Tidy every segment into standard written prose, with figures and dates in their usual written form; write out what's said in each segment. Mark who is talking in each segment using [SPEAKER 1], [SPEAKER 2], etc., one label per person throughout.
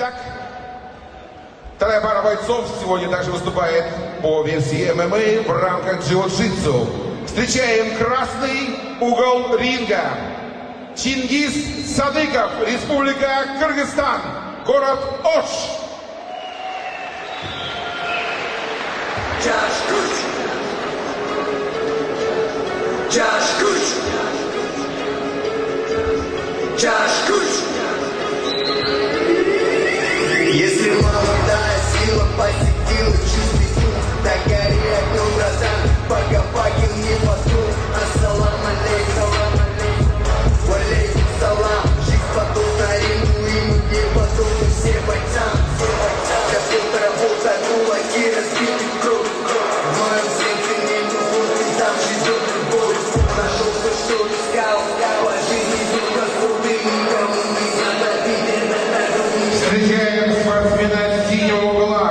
[SPEAKER 1] Итак, вторая пара бойцов сегодня также выступает по версии ММА в рамках джиу-джитсу. Встречаем красный угол ринга. Чингиз Садыков, Республика Кыргызстан, город Ош.
[SPEAKER 2] Если молодая сила посетила чистый ум, так гори огнем глаза, пока факел не потух. Ассалам алейкум, валейкум салам. Жизнь подобна рину, и мы не подобны всем бойцам. Для filtra работа, кулаки разбиты в кровь. В моем сердце нет ухода, там живет любовь. Нашел то, что искал, по жизни только суды, никому не надо видеть.
[SPEAKER 1] Встречаем спортсмена синего угла.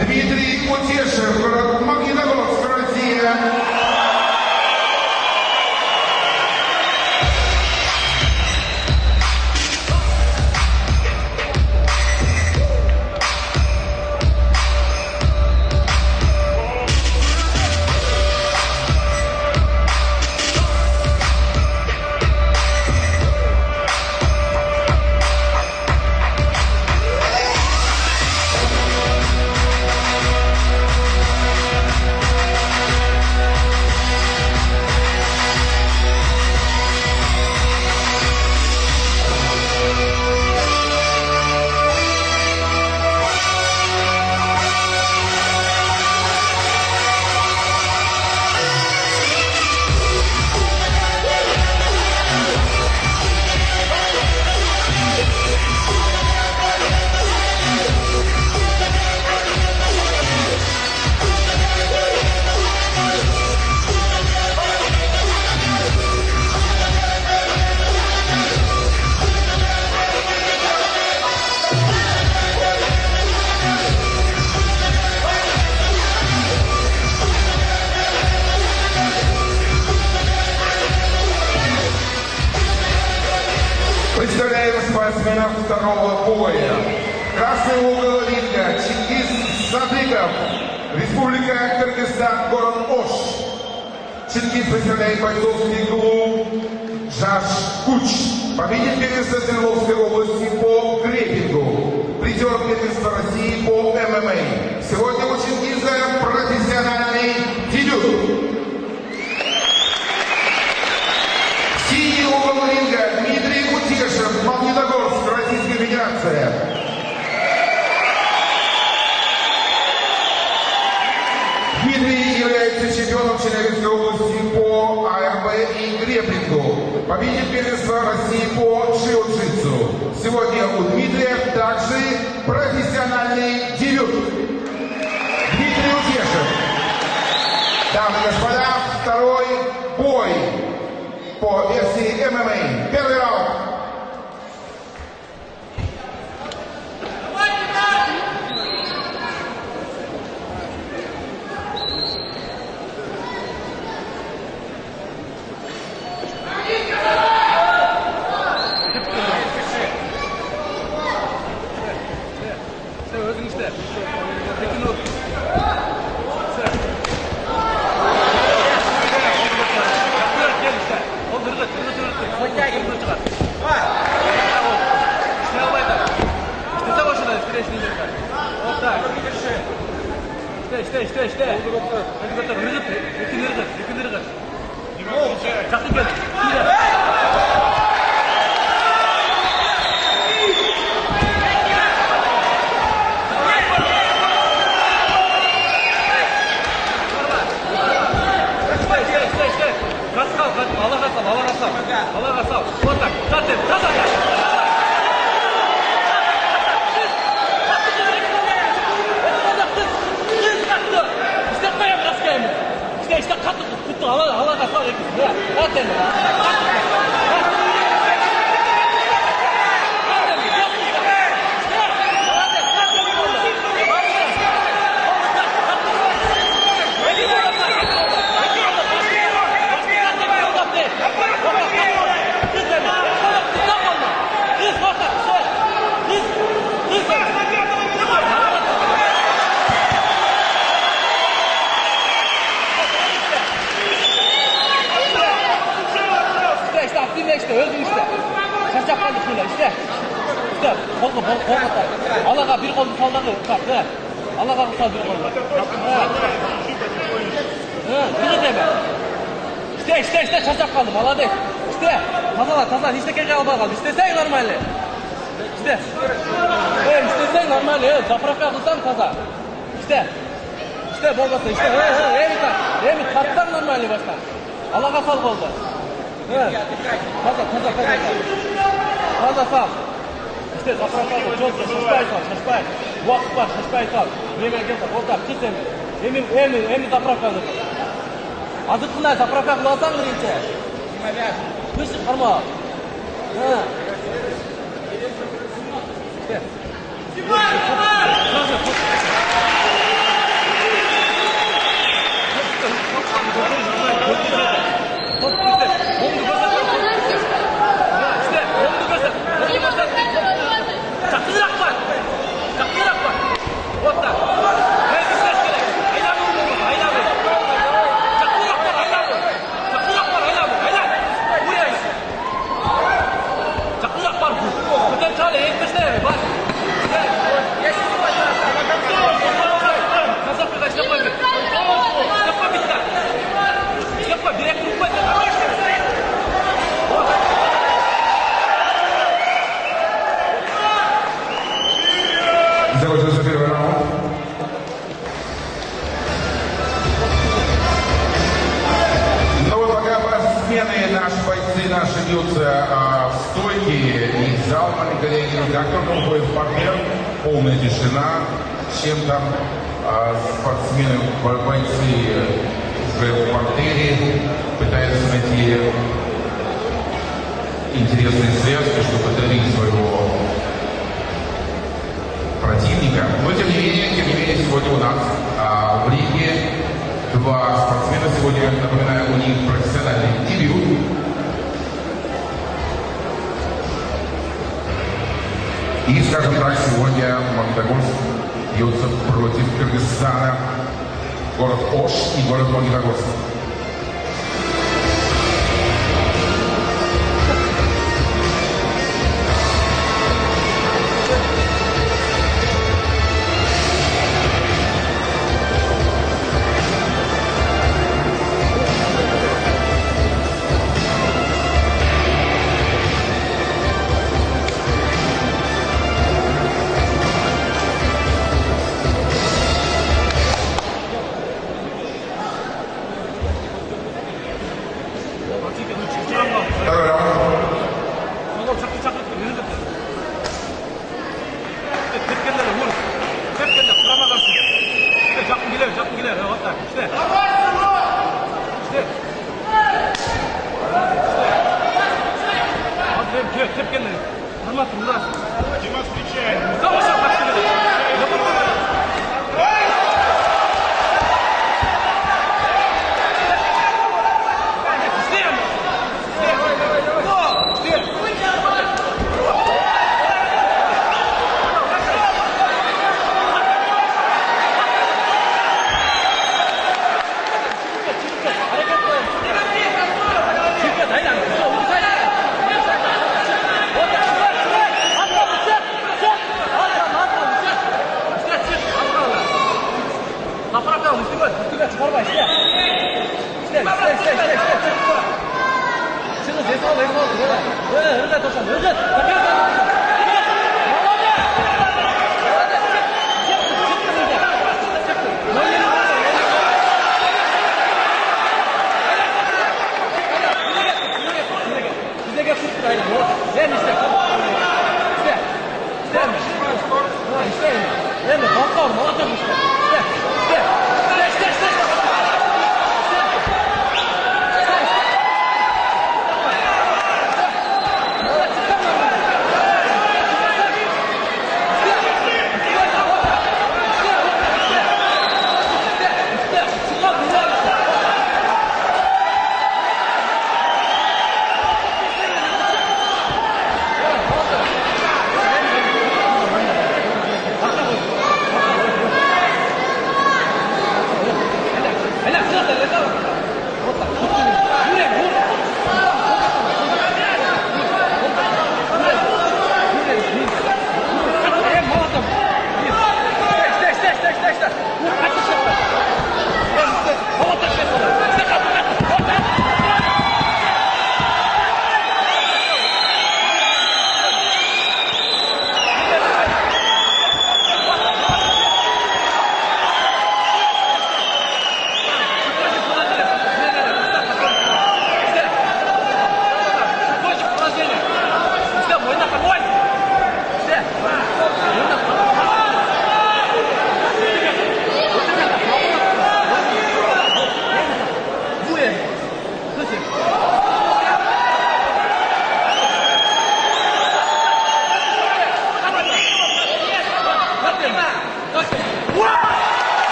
[SPEAKER 1] Дмитрий Утешев, город Магнитогорск, Россия. Представляем спортсменов второго боя. Красный угол ринга. Чингиз Садыков, Республика Кыргызстан, город Ош. Чингиз представляет бойцовский клуб Жаш-Куч. Победитель первенства Свердловской области по греппингу. Призер первенства России по ММА. Сегодня у Чингиза профессиональный дебют. Синий угол ринга. Дмитрий Утешев, Магнитогорск, Российская Федерация. Дмитрий является чемпионом Челябинской области по АРБ и греппингу. Победитель первенства России по джиу-джитсу. Сегодня у Дмитрия также профессиональный дебют. Дмитрий Утешев. Дамы и господа, второй бой по версии ММА. Первый раунд.
[SPEAKER 3] işte, özün işte. Şaşap kaldık şöyle işte. İşte, kolunu atar. Allah'a bir kolunu salladı. Bak, Allah'a sal bir kolunu. Kızı deme. İşte, şaşap kaldım. Allah değil. İşte, tazalan. İşte keke alba kaldı. İstesen normalde. İşte. İstesen normalde. Zapraka kılsam taza. İşte bolbası. İşte, Emit, kattan normalde baştan. Allah'a sal oldu. Taza sal. İşte zapraka kıl. Çok şaşpay. Vakit var, şaşpay sal. Yemeğe gel, orada kıs Emit zapraka kıl. Azıklılar zapraka kıl alsan mı dinçe? Kışık karma. İşte.
[SPEAKER 1] Закончился первый раунд. Ну вот пока спортсмены, наши бойцы, наши бьются в стойке и зал, мои коллеги, как только уходит партнер, полная тишина, чем там спортсмены, бойцы уже в портере пытаются найти интересные связки, чтобы давить своего противника. Но тем не менее, сегодня у нас в ринге два спортсмена. Сегодня, напоминаю, у них профессиональный дебют. И, скажем так, сегодня Магнитогорск бьется против Кыргызстана. Город Ош и город Магнитогорск.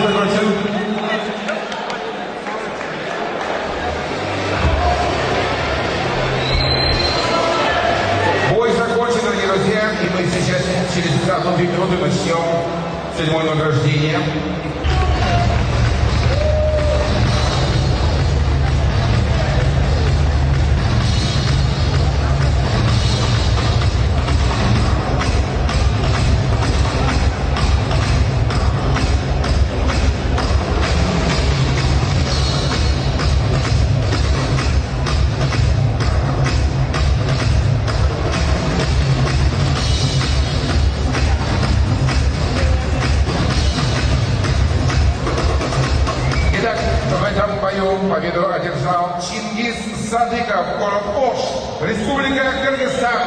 [SPEAKER 1] закончен. Бой закончен, дорогие друзья, и мы сейчас через 2 минуты начнем церемонию награждения. Итак, в этом бою победу одержал Чингис Садыков, город Ош, Республика Кыргызстан.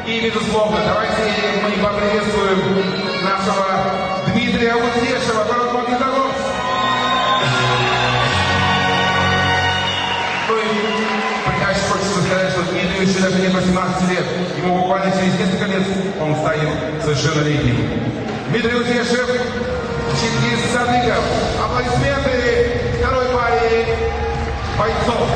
[SPEAKER 1] И, безусловно, давайте мы поприветствуем нашего Дмитрия Узешева, город Магнитогорск. Ну и, конечно, хочется сказать, что Дмитрию еще даже не 18 лет. Ему буквально через несколько лет он станет совершеннолетним. Дмитрий Узешев, Чингис Садыков. Аплодисменты второй паре бойцов.